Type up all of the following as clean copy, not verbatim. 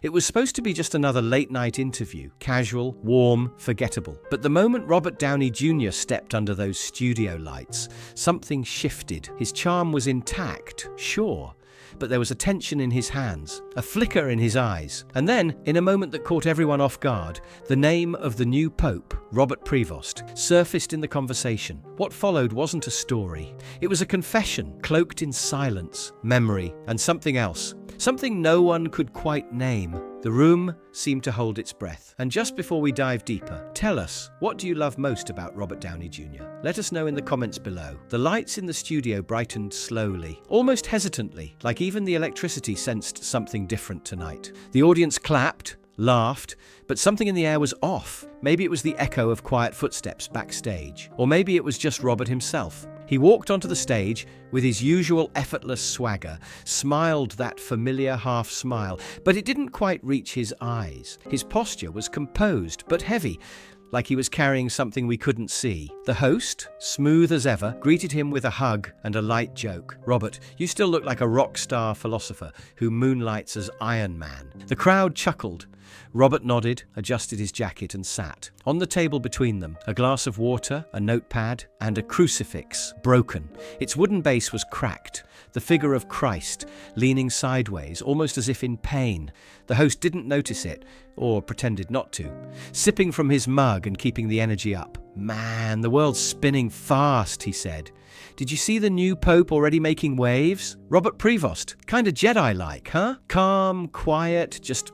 It was supposed to be just another late-night interview, casual, warm, forgettable. But the moment Robert Downey Jr. stepped under those studio lights, something shifted. His charm was intact, sure, but there was a tension in his hands, a flicker in his eyes. And then, in a moment that caught everyone off guard, the name of the new Pope, Robert Prevost, surfaced in the conversation. What followed wasn't a story. It was a confession, cloaked in silence, memory, and something else. Something no one could quite name. The room seemed to hold its breath. And just before we dive deeper, tell us, what do you love most about Robert Downey Jr.? Let us know in the comments below. The lights in the studio brightened slowly, almost hesitantly, like even the electricity sensed something different tonight. The audience clapped, laughed, but something in the air was off. Maybe it was the echo of quiet footsteps backstage, or maybe it was just Robert himself. He walked onto the stage with his usual effortless swagger, smiled that familiar half smile, but it didn't quite reach his eyes. His posture was composed but heavy, like he was carrying something we couldn't see. The host, smooth as ever, greeted him with a hug and a light joke. "Robert, you still look like a rock star philosopher who moonlights as Iron Man." The crowd chuckled. Robert nodded, adjusted his jacket and sat. On the table between them, a glass of water, a notepad, and a crucifix, broken. Its wooden base was cracked, the figure of Christ leaning sideways, almost as if in pain. The host didn't notice it, or pretended not to, sipping from his mug and keeping the energy up. "Man, the world's spinning fast," he said. "Did you see the new Pope already making waves? Robert Prevost, kinda Jedi-like, huh? Calm, quiet, just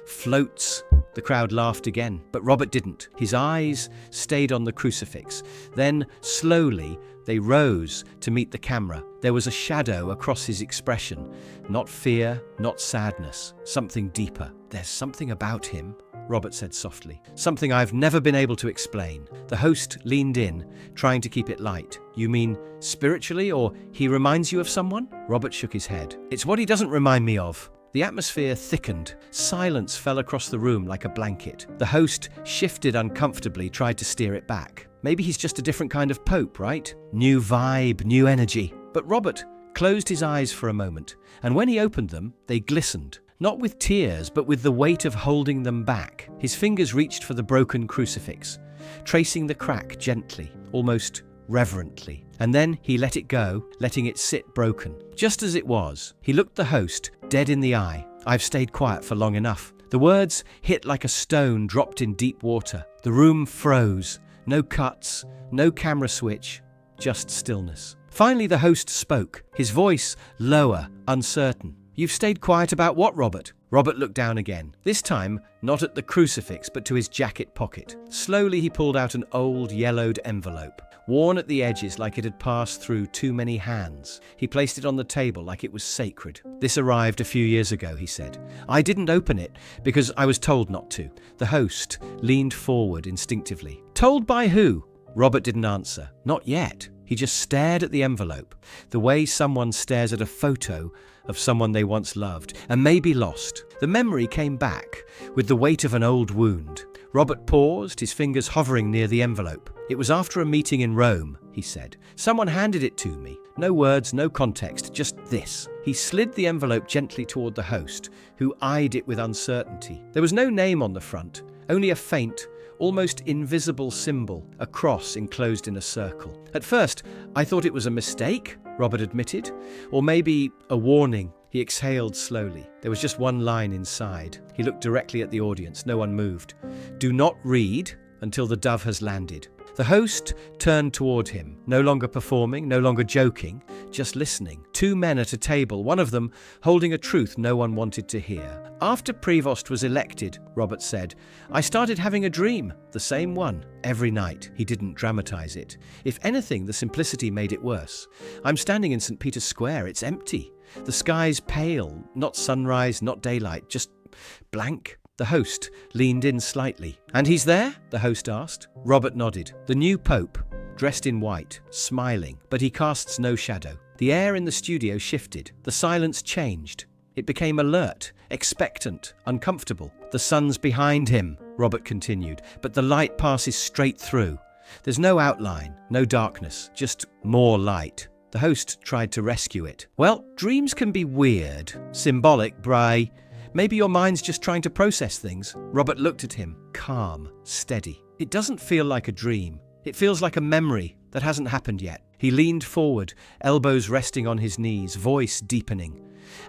floats." The crowd laughed again, but Robert didn't. His eyes stayed on the crucifix. Then, slowly, they rose to meet the camera. There was a shadow across his expression. Not fear, not sadness, something deeper. "There's something about him," Robert said softly. "Something I've never been able to explain." The host leaned in, trying to keep it light. "You mean spiritually, or he reminds you of someone?" Robert shook his head. "It's what he doesn't remind me of." The atmosphere thickened. Silence fell across the room like a blanket. The host shifted uncomfortably, tried to steer it back. "Maybe he's just a different kind of Pope, right? New vibe, new energy." But Robert closed his eyes for a moment, and when he opened them, they glistened. Not with tears, but with the weight of holding them back. His fingers reached for the broken crucifix, tracing the crack gently, almost reverently. And then he let it go, letting it sit broken, just as it was. He looked the host dead in the eye. "I've stayed quiet for long enough." The words hit like a stone dropped in deep water. The room froze. No cuts, no camera switch, just stillness. Finally, the host spoke, his voice lower, uncertain. "You've stayed quiet about what, Robert?" Robert looked down again, this time not at the crucifix but to his jacket pocket. Slowly he pulled out an old yellowed envelope, worn at the edges like it had passed through too many hands. He placed it on the table like it was sacred. "This arrived a few years ago," he said. "I didn't open it because I was told not to." The host leaned forward instinctively. "Told by who?" Robert didn't answer. Not yet. He just stared at the envelope, the way someone stares at a photo of someone they once loved and maybe lost. The memory came back with the weight of an old wound. Robert paused, his fingers hovering near the envelope. "It was after a meeting in Rome," he said. "Someone handed it to me. No words, no context, just this." He slid the envelope gently toward the host, who eyed it with uncertainty. There was no name on the front, only a faint, almost invisible symbol, a cross enclosed in a circle. "At first, I thought it was a mistake," Robert admitted, "or maybe a warning." He exhaled slowly. There was just one line inside. He looked directly at the audience. No one moved. "Do not read until the dove has landed." The host turned toward him, no longer performing, no longer joking, just listening. Two men at a table, one of them holding a truth no one wanted to hear. "After Prevost was elected," Robert said, "I started having a dream, the same one, every night." He didn't dramatize it. If anything, the simplicity made it worse. "I'm standing in St. Peter's Square. It's empty. The sky's pale, not sunrise, not daylight, just blank." The host leaned in slightly. "And he's there?" the host asked. Robert nodded. "The new Pope, dressed in white, smiling, but he casts no shadow." The air in the studio shifted. The silence changed. It became alert, expectant, uncomfortable. "The sun's behind him," Robert continued, "but the light passes straight through. There's no outline, no darkness, just more light." The host tried to rescue it. "Well, dreams can be weird, symbolic, Maybe your mind's just trying to process things. Robert looked at him, calm, steady. It doesn't feel like a dream. It feels like a memory that hasn't happened yet. He leaned forward, elbows resting on his knees, voice deepening.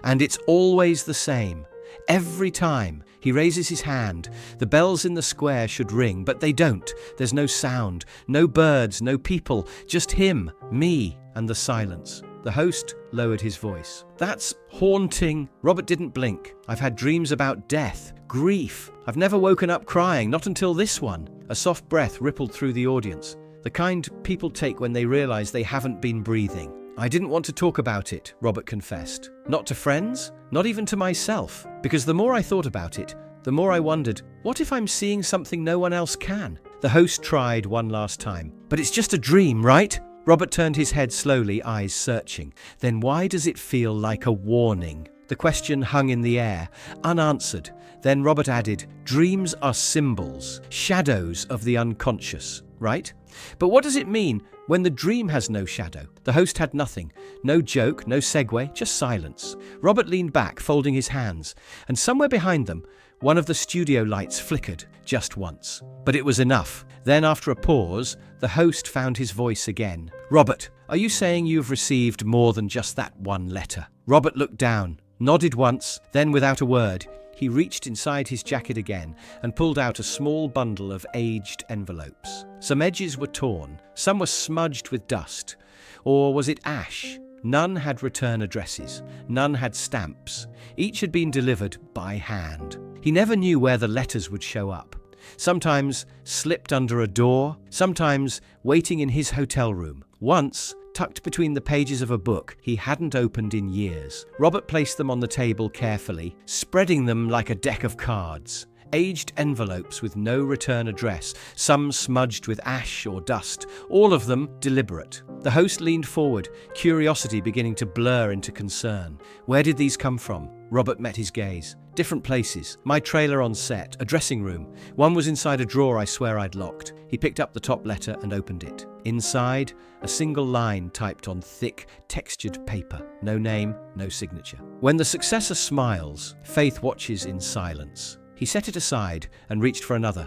And it's always the same. Every time he raises his hand, the bells in the square should ring, but they don't. There's no sound, no birds, no people, just him, me, and the silence. The host lowered his voice. That's haunting. Robert didn't blink. I've had dreams about death, grief. I've never woken up crying, not until this one. A soft breath rippled through the audience, the kind people take when they realize they haven't been breathing. I didn't want to talk about it, Robert confessed. Not to friends, not even to myself, because the more I thought about it, the more I wondered, what if I'm seeing something no one else can? The host tried one last time. But it's just a dream, right? Robert turned his head slowly, eyes searching. Then why does it feel like a warning? The question hung in the air, unanswered. Then Robert added, dreams are symbols, shadows of the unconscious, right? But what does it mean when the dream has no shadow? The host had nothing. No joke, no segue, just silence. Robert leaned back, folding his hands, and somewhere behind them, one of the studio lights flickered just once. But it was enough. Then, after a pause, the host found his voice again. Robert, are you saying you've received more than just that one letter? Robert looked down, nodded once, then without a word, he reached inside his jacket again and pulled out a small bundle of aged envelopes. Some edges were torn, some were smudged with dust. Or was it ash? None had return addresses, none had stamps. Each had been delivered by hand. He never knew where the letters would show up. Sometimes slipped under a door, sometimes waiting in his hotel room. Once, tucked between the pages of a book he hadn't opened in years. Robert placed them on the table carefully, spreading them like a deck of cards. Aged envelopes with no return address, some smudged with ash or dust, all of them deliberate. The host leaned forward, curiosity beginning to blur into concern. Where did these come from? Robert met his gaze. Different places. My trailer on set, a dressing room. One was inside a drawer I swear I'd locked. He picked up the top letter and opened it. Inside, a single line typed on thick, textured paper. No name, no signature. When the successor smiles, Faith watches in silence. He set it aside and reached for another.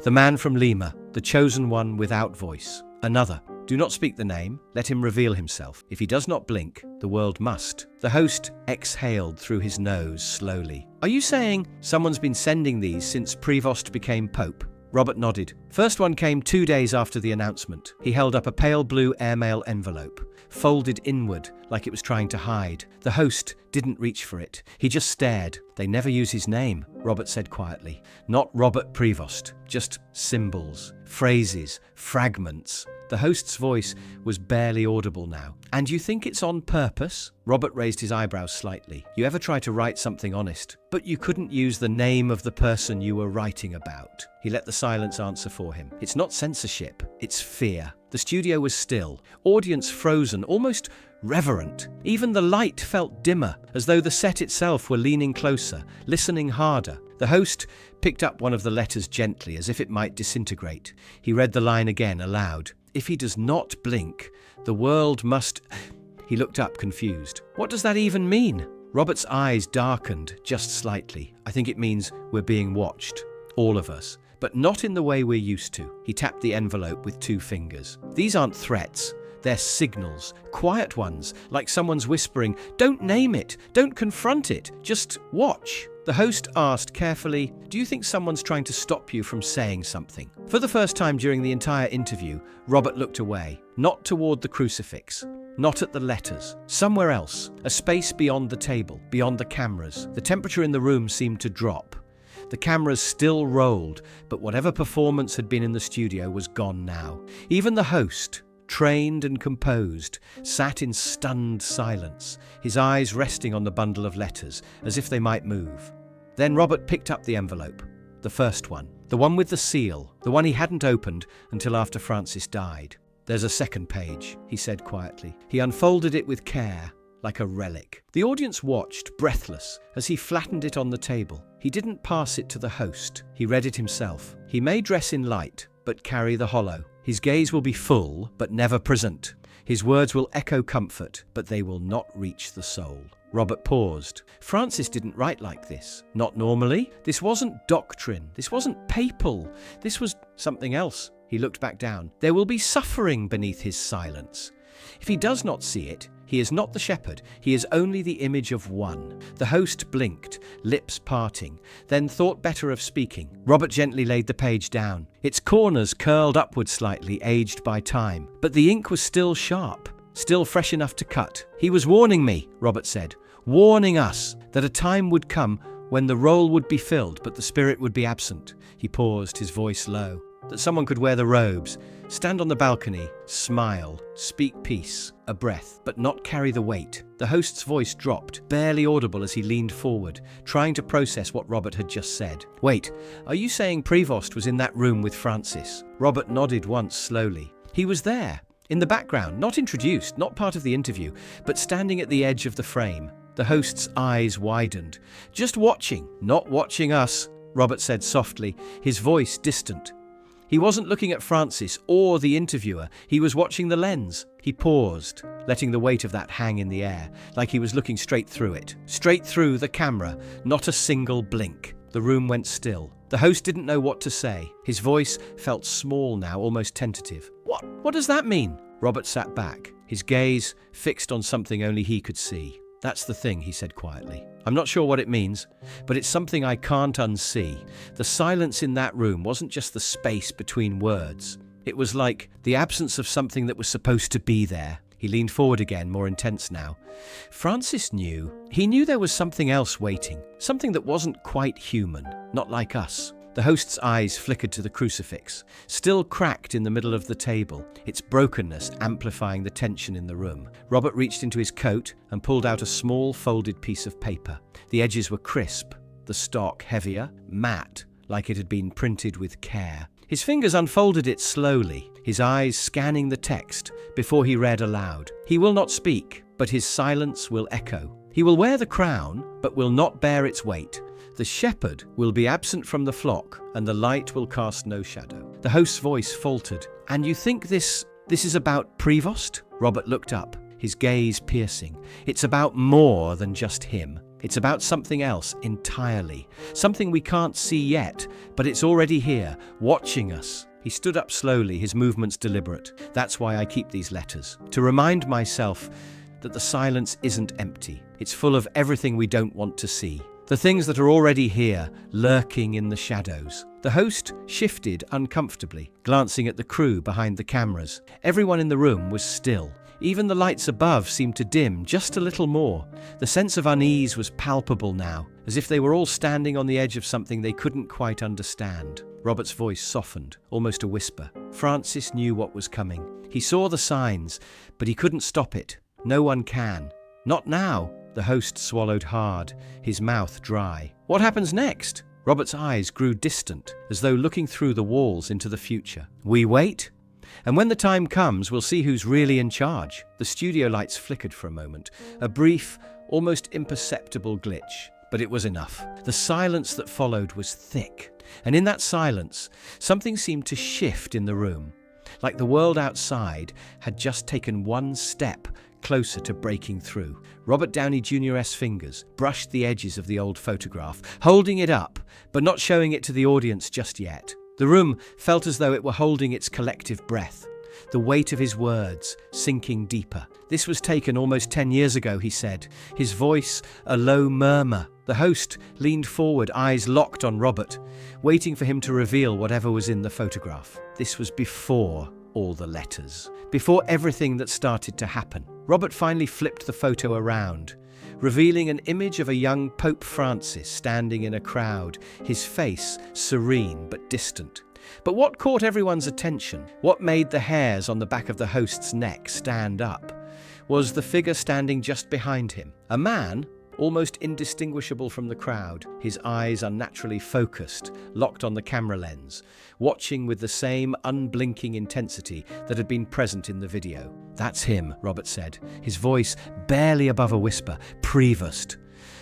The man from Lima, the chosen one without voice. Another. Do not speak the name. Let him reveal himself. If he does not blink, the world must. The host exhaled through his nose slowly. Are you saying someone's been sending these since Prevost became Pope? Robert nodded. First one came 2 days after the announcement. He held up a pale blue airmail envelope, folded inward like it was trying to hide. The host didn't reach for it. He just stared. They never use his name, Robert said quietly. Not Robert Prevost, just symbols, phrases, fragments. The host's voice was barely audible now. And you think it's on purpose? Robert raised his eyebrows slightly. You ever try to write something honest, but you couldn't use the name of the person you were writing about? He let the silence answer for him. It's not censorship, it's fear. The studio was still, audience frozen, almost reverent. Even the light felt dimmer, as though the set itself were leaning closer, listening harder. The host picked up one of the letters gently, as if it might disintegrate. He read the line again aloud. If he does not blink, the world must... He looked up, confused. What does that even mean? Robert's eyes darkened just slightly. I think it means we're being watched. All of us. But not in the way we're used to. He tapped the envelope with 2 fingers. These aren't threats. They're signals. Quiet ones, like someone's whispering, don't name it, don't confront it, just watch. The host asked carefully, do you think someone's trying to stop you from saying something? For the first time during the entire interview, Robert looked away, not toward the crucifix, not at the letters, somewhere else, a space beyond the table, beyond the cameras. The temperature in the room seemed to drop. The cameras still rolled, but whatever performance had been in the studio was gone now. Even the host, trained and composed, sat in stunned silence, his eyes resting on the bundle of letters, as if they might move. Then Robert picked up the envelope, the first one, the one with the seal, the one he hadn't opened until after Francis died. There's a second page, he said quietly. He unfolded it with care, like a relic. The audience watched, breathless, as he flattened it on the table. He didn't pass it to the host. He read it himself. He may dress in light, but carry the hollow. His gaze will be full, but never present. His words will echo comfort, but they will not reach the soul. Robert paused. Francis didn't write like this. Not normally. This wasn't doctrine. This wasn't papal. This was something else. He looked back down. There will be suffering beneath his silence. If he does not see it, he is not the shepherd, he is only the image of one. The host blinked, lips parting, then thought better of speaking. Robert gently laid the page down. Its corners curled upward slightly, aged by time. But the ink was still sharp, still fresh enough to cut. He was warning me, Robert said, warning us that a time would come when the role would be filled, but the spirit would be absent. He paused, his voice low. That someone could wear the robes, stand on the balcony, smile, speak peace, a breath, but not carry the weight. The host's voice dropped, barely audible as he leaned forward, trying to process what Robert had just said. Wait, are you saying Prevost was in that room with Francis? Robert nodded once slowly. He was there, in the background, not introduced, not part of the interview, but standing at the edge of the frame. The host's eyes widened. Just watching, not watching us, Robert said softly, his voice distant. He wasn't looking at Francis or the interviewer, he was watching the lens. He paused, letting the weight of that hang in the air, like he was looking straight through it. Straight through the camera, not a single blink. The room went still. The host didn't know what to say. His voice felt small now, almost tentative. What does that mean? Robert sat back, his gaze fixed on something only he could see. That's the thing, he said quietly. I'm not sure what it means, but it's something I can't unsee. The silence in that room wasn't just the space between words. It was like the absence of something that was supposed to be there. He leaned forward again, more intense now. Francis knew. He knew there was something else waiting, something that wasn't quite human, not like us. The host's eyes flickered to the crucifix, still cracked in the middle of the table, its brokenness amplifying the tension in the room. Robert reached into his coat and pulled out a small folded piece of paper. The edges were crisp, the stock heavier, matte, like it had been printed with care. His fingers unfolded it slowly, his eyes scanning the text before he read aloud. He will not speak, but his silence will echo. He will wear the crown, but will not bear its weight. The shepherd will be absent from the flock, and the light will cast no shadow. The host's voice faltered. And you think this is about Prevost? Robert looked up, his gaze piercing. It's about more than just him. It's about something else entirely. Something we can't see yet, but it's already here, watching us. He stood up slowly, his movements deliberate. That's why I keep these letters. To remind myself that the silence isn't empty. It's full of everything we don't want to see. The things that are already here, lurking in the shadows. The host shifted uncomfortably, glancing at the crew behind the cameras. Everyone in the room was still. Even the lights above seemed to dim just a little more. The sense of unease was palpable now, as if they were all standing on the edge of something they couldn't quite understand. Robert's voice softened, almost a whisper. Francis knew what was coming. He saw the signs, but he couldn't stop it. No one can. Not now. The host swallowed hard, his mouth dry. What happens next? Robert's eyes grew distant, as though looking through the walls into the future. We wait, and when the time comes, we'll see who's really in charge. The studio lights flickered for a moment, a brief, almost imperceptible glitch, but it was enough. The silence that followed was thick, and in that silence, something seemed to shift in the room, like the world outside had just taken one step closer to breaking through. Robert Downey Jr.'s fingers brushed the edges of the old photograph, holding it up, but not showing it to the audience just yet. The room felt as though it were holding its collective breath, the weight of his words sinking deeper. This was taken almost 10 years ago, he said, his voice a low murmur. The host leaned forward, eyes locked on Robert, waiting for him to reveal whatever was in the photograph. This was before all the letters, before everything that started to happen. Robert finally flipped the photo around, revealing an image of a young Pope Francis standing in a crowd, his face serene but distant. But what caught everyone's attention, what made the hairs on the back of the host's neck stand up, was the figure standing just behind him. A man, almost indistinguishable from the crowd, his eyes unnaturally focused, locked on the camera lens, watching with the same unblinking intensity that had been present in the video. That's him, Robert said, his voice barely above a whisper. Prevost.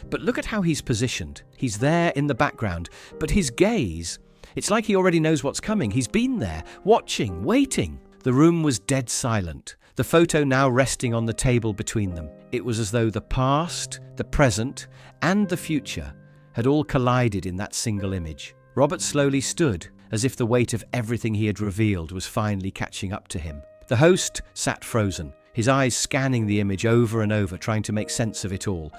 But look at how he's positioned. He's there in the background, but his gaze, it's like he already knows what's coming. He's been there, watching, waiting. The room was dead silent. the photo now resting on the table between them. It was as though the past, the present, and the future had all collided in that single image. Robert slowly stood, as if the weight of everything he had revealed was finally catching up to him. The host sat frozen, his eyes scanning the image over and over, trying to make sense of it all.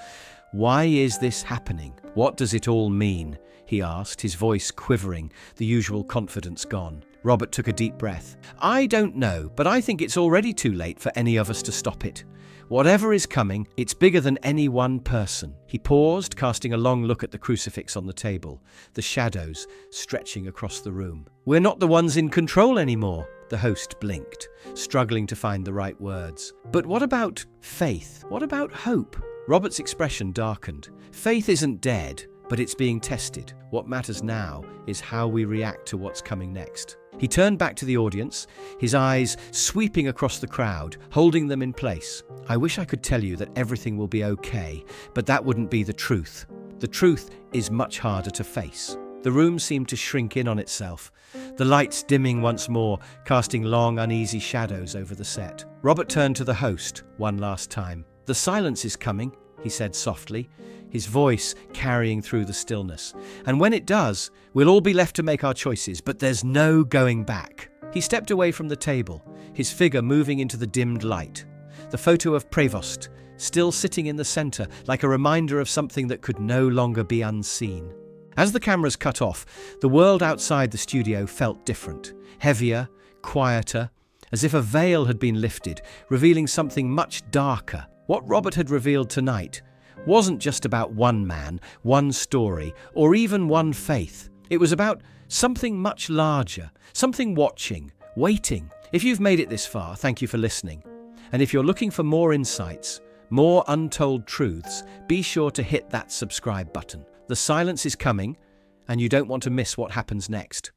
"Why is this happening? What does it all mean?" he asked, his voice quivering, the usual confidence gone. Robert took a deep breath. "I don't know, but I think it's already too late for any of us to stop it. Whatever is coming, it's bigger than any one person." He paused, casting a long look at the crucifix on the table, the shadows stretching across the room. "We're not the ones in control anymore," the host blinked, struggling to find the right words. "But what about faith? What about hope?" Robert's expression darkened. "Faith isn't dead, but it's being tested. What matters now is how we react to what's coming next." He turned back to the audience, his eyes sweeping across the crowd, holding them in place. "I wish I could tell you that everything will be okay, but that wouldn't be the truth. The truth is much harder to face." The room seemed to shrink in on itself, the lights dimming once more, casting long, uneasy shadows over the set. Robert turned to the host one last time. "The silence is coming," he said softly, his voice carrying through the stillness. "And when it does, we'll all be left to make our choices, but there's no going back." He stepped away from the table, his figure moving into the dimmed light. The photo of Prevost, still sitting in the center, like a reminder of something that could no longer be unseen. As the cameras cut off, the world outside the studio felt different, heavier, quieter, as if a veil had been lifted, revealing something much darker. What Robert had revealed tonight wasn't just about one man, one story, or even one faith. It was about something much larger, something watching, waiting. If you've made it this far, thank you for listening. And if you're looking for more insights, more untold truths, be sure to hit that subscribe button. The silence is coming, and you don't want to miss what happens next.